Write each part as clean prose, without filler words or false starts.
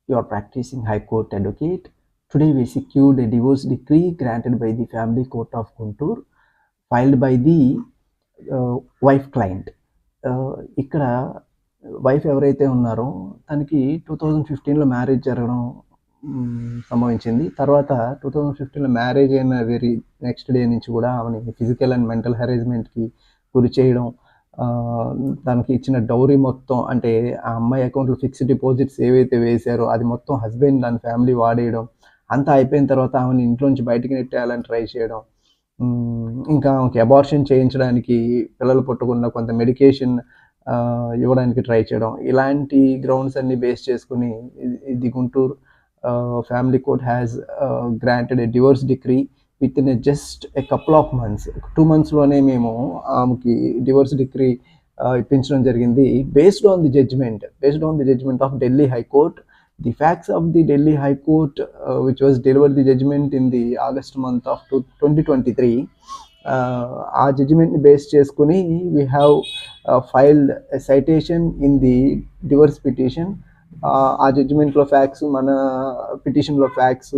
You are practicing High Court advocate. Today we secured a divorce decree granted by the Family Court of Guntur, filed by the wife client. ఇక్కడ wife ఎవరైతే ఉన్నారో తనకి 2015లో marriage జరగడం సంభవించింది. తర్వాత 2015లో marriage అయిన very next day నుంచి కూడా ఆమెని ఫిజికల్ అండ్ మెంటల్ హెరాస్మెంట్కి గురి చేయడం, తనకి ఇచ్చిన డౌరీ మొత్తం, అంటే ఆ అమ్మాయి అకౌంట్లో ఫిక్స్డ్ డిపాజిట్స్ ఏవైతే వేశారో అది మొత్తం హస్బెండ్ దాని ఫ్యామిలీ వాడేయడం, అంతా అయిపోయిన తర్వాత ఆమెను ఇంట్లోంచి బయటికి నెట్టేయాలని ట్రై చేయడం, ఇంకా ఆమెకి అబార్షన్ చేయించడానికి పిల్లలు పుట్టకుండా కొంత మెడికేషన్ ఇవ్వడానికి ట్రై చేయడం, ఇలాంటి గ్రౌండ్స్ అన్ని బేస్ చేసుకుని the Guntur family court has granted a divorce decree within just a couple of months. 2 monthsలోనే మేము ఆమెకి డివోర్స్ డిక్రీ ఇప్పించడం జరిగింది. Based on the judgement of Delhi high court. The facts of the Delhi High Court, which was delivered the judgment in the August month of 2023, ఆ జడ్జిమెంట్ని base చేసుకుని we have filed a citation in the divorce petition. ఆ జడ్జిమెంట్లో facts మన పిటిషన్లో facts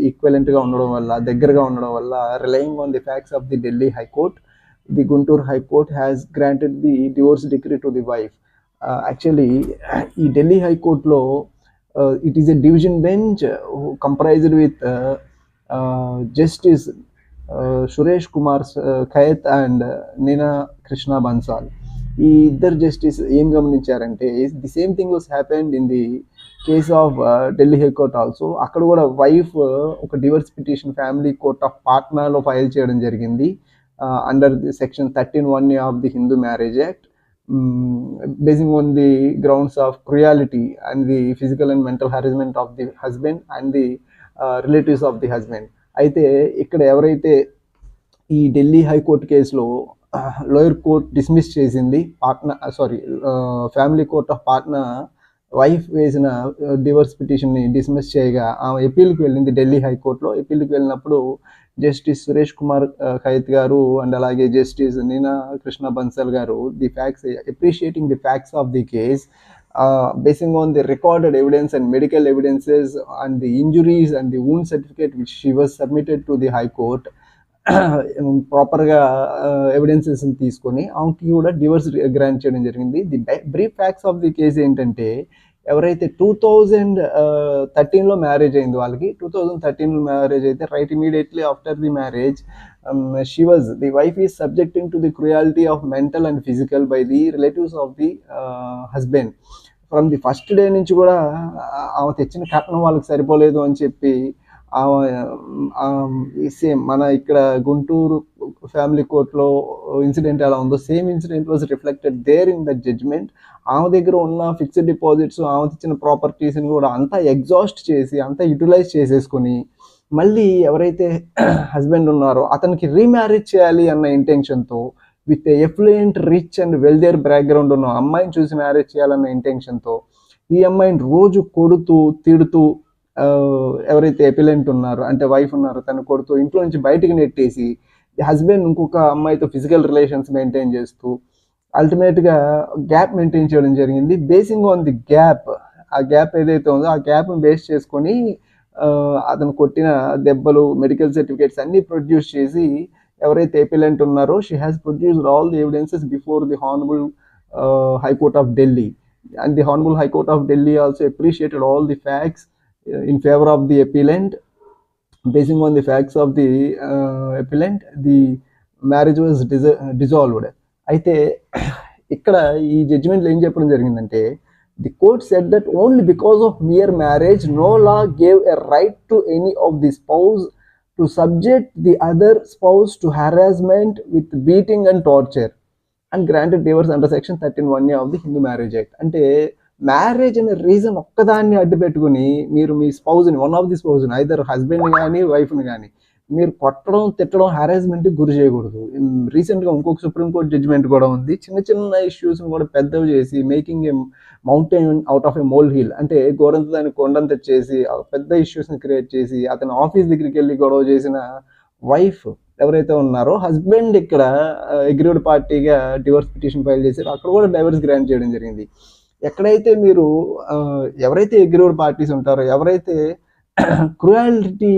ఈక్వలెంట్గా ఉండడం వల్ల, దగ్గరగా ఉండడం వల్ల, relying on the facts of the Delhi high court, the Guntur high court has granted the divorce decree to the wife. Actually ఈ ఢిల్లీ హైకోర్టులో it is a division bench comprised with Justice Suresh Kumar Kayat and Nina Krishna Bansal. ఈ ఇద్దరు justice ఏం గమనించారంటే, the same thing was happened in the case of Delhi high court also. అక్కడ కూడా wife ఒక divorce petition family court of పాట్నాలో file చేయడం జరిగింది under the section 13(1)(a) of the Hindu marriage act, basing on the grounds of cruelty and the physical and mental harassment of the husband and the relatives of the husband. అయితే ఇక్కడ ఎవరైతే ఈ Delhi high court కేసులో lower court dismiss చేసింది, family court of Patna wife వేసిన divorce పిటిషన్ని dismiss చేయగా ఆమె ఎపీల్కి వెళ్ళింది ఢిల్లీ హైకోర్టులో. ఎపీల్కి వెళ్ళినప్పుడు జస్టిస్ సురేష్ కుమార్ ఖైత్ గారు అండ్ అలాగే జస్టిస్ నీనా కృష్ణ బన్సల్ గారు the facts appreciating the facts of the case, basing on the recorded evidence and medical evidences and the injuries and the wound certificate which she was submitted to the high court, ప్రాపర్గా evidences తీసుకొని ఆమెకి కూడా divorce grant చేయడం జరిగింది. The brief facts of the case ఏంటంటే, ఎవరైతే 2013లో marriage అయింది వాళ్ళకి, 2013లో మ్యారేజ్ అయితే right immediately after the marriage the wife is subjecting to the cruelty of mental and physical by the relatives of the husband. From the first day నుంచి కూడా ఆమె తెచ్చిన కట్నం వాళ్ళకి సరిపోలేదు అని చెప్పి సేమ్ మన ఇక్కడ గుంటూరు ఫ్యామిలీ కోర్టులో ఇన్సిడెంట్ ఎలా ఉందో same incident was reflected there in the judgement. ఆమె దగ్గర ఉన్న ఫిక్స్డ్ డిపాజిట్స్, ఆమె ఇచ్చిన ప్రాపర్టీస్ని కూడా అంతా ఎగ్జాస్ట్ చేసి అంతా యూటిలైజ్ చేసేసుకొని మళ్ళీ ఎవరైతే హస్బెండ్ ఉన్నారో అతనికి రీమ్యారేజ్ చేయాలి అన్న ఇంటెన్షన్తో, with affluent rich and wealthier background ఉన్న అమ్మాయిని చూసి మ్యారేజ్ చేయాలన్న ఇంటెన్షన్తో ఈ అమ్మాయిని రోజు కొడుతూ తిడుతూ, ఎవరైతే ఎపిలెంట్ ఉన్నారో అంటే వైఫ్ ఉన్నారో తను కొడుతూ ఇంట్లో నుంచి బయటికి నెట్టేసి హస్బెండ్ ఇంకొక అమ్మాయితో ఫిజికల్ రిలేషన్స్ మెయింటైన్ చేస్తూ అల్టిమేట్గా గ్యాప్ మెయింటైన్ చేయడం జరిగింది. బేసింగ్ ఆన్ ది గ్యాప్, ఆ గ్యాప్ ఏదైతే ఉందో ఆ గ్యాప్ని బేస్ చేసుకొని అతను కొట్టిన దెబ్బలు, మెడికల్ సర్టిఫికేట్స్ అన్నీ ప్రొడ్యూస్ చేసి ఎవరైతే ఎపిలెంట్ ఉన్నారో she has produced all the evidences before the honourable high court of Delhi. And the honourable high court of Delhi also appreciated all the facts in favor of the appellant. Basing on the facts of the appellant, the marriage was dissolved. అయితే ఇక్కడ ఈ జడ్జిమెంట్లో ఏం చెప్పడం జరిగిందంటే, the court said that only because of mere marriage no law gave a right to any of the spouse to subject the other spouse to harassment with beating and torture and granted divorce under section 13(1)(a) of the Hindu marriage act. అంటే marriage అనే reason ఒక్కదాన్ని అడ్డు పెట్టుకుని మీరు మీ స్పౌజ్ని, one of the స్పౌజ్ని, either హస్బెండ్ని కానీ వైఫ్ని కానీ మీరు కొట్టడం, తిట్టడం, హారాస్మెంట్కి గురి చేయకూడదు. రీసెంట్గా ఇంకొక సుప్రీంకోర్టు జడ్జిమెంట్ కూడా ఉంది. చిన్న చిన్న ఇష్యూస్ని కూడా పెద్దవి చేసి making a mountain out of A mole hill, అంటే గోరంత దాన్ని కొండంత చేసి పెద్ద ఇష్యూస్ని క్రియేట్ చేసి అతను ఆఫీస్ దగ్గరికి వెళ్ళి గొడవ చేసిన వైఫ్ ఎవరైతే ఉన్నారో హస్బెండ్ ఇక్కడ అగ్రీడ్ పార్టీగా డివోర్స్ పిటిషన్ ఫైల్ చేశారు. అక్కడ కూడా డైవర్స్ గ్రాంట్ చేయడం జరిగింది. ఎక్కడైతే మీరు ఎవరైతే అగ్రీవ్డ్ పార్టీస్ ఉంటారో, ఎవరైతే క్రుయాలిటీ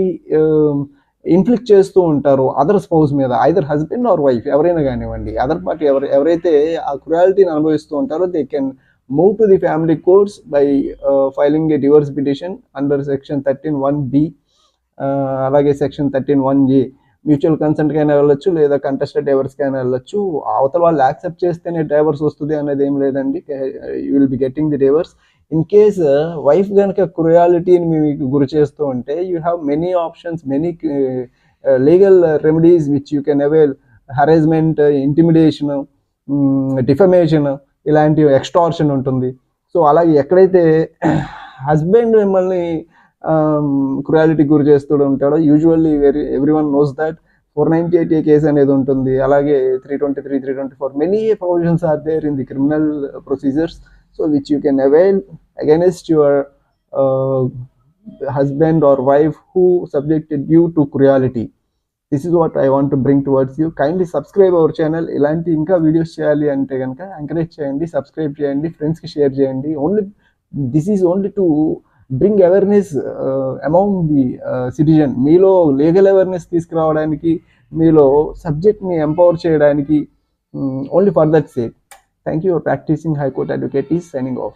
ఇన్ఫ్లిక్ట్ చేస్తూ ఉంటారో అదర్ స్పౌస్ మీద, ఐదర్ హస్బెండ్ ఆర్ వైఫ్ ఎవరైనా కానివ్వండి, అదర్ పార్టీ ఎవరైతే ఆ క్రుయాలిటీని అనుభవిస్తూ ఉంటారో they can move to the family courts by filing A divorce petition under section 13(1)(b), అలాగే సెక్షన్ 13(1)(a). మ్యూచువల్ కన్సెంట్ కైనా వెళ్ళొచ్చు, లేదా కంటెస్టెడ్ డైవర్స్ కైనా వెళ్ళొచ్చు. అవతల వాళ్ళు యాక్సెప్ట్ చేస్తేనే డైవర్స్ వస్తుంది అనేది ఏం లేదండి. You will be getting the divorce. In case wife కనుక క్రుయాలిటీని మీకు గురి చేస్తూ ఉంటే you have many options, many legal remedies which you can avail. Harassment, intimidation, defamation, ఇలాంటి ఎక్స్టార్షన్ ఉంటుంది. సో అలాగే ఎక్కడైతే హస్బెండ్ మిమ్మల్ని క్రుయాలిటీ గురి చేస్తూ ఉంటాడో, usually everyone knows that 498A case అనేది ఉంటుంది. అలాగే 323, 324 many provisions are there in the criminal procedures, so which you can avail against your husband or wife who subjected you to cruelty. This is what I want to bring towards you. Kindly subscribe our channel. ఇలాంటి ఇంకా videos చేయాలి అంటే కనుక encourage చేయండి, subscribe చేయండి, ఫ్రెండ్స్కి share చేయండి. Only this is only to bring awareness among the citizen. మీలో లీగల్ అవేర్నెస్ తీసుకురావడానికి, మీలో సబ్జెక్ట్ని ఎంపవర్ చేయడానికి, only for that sake. Thank you. Practicing High Court Advocate is signing off.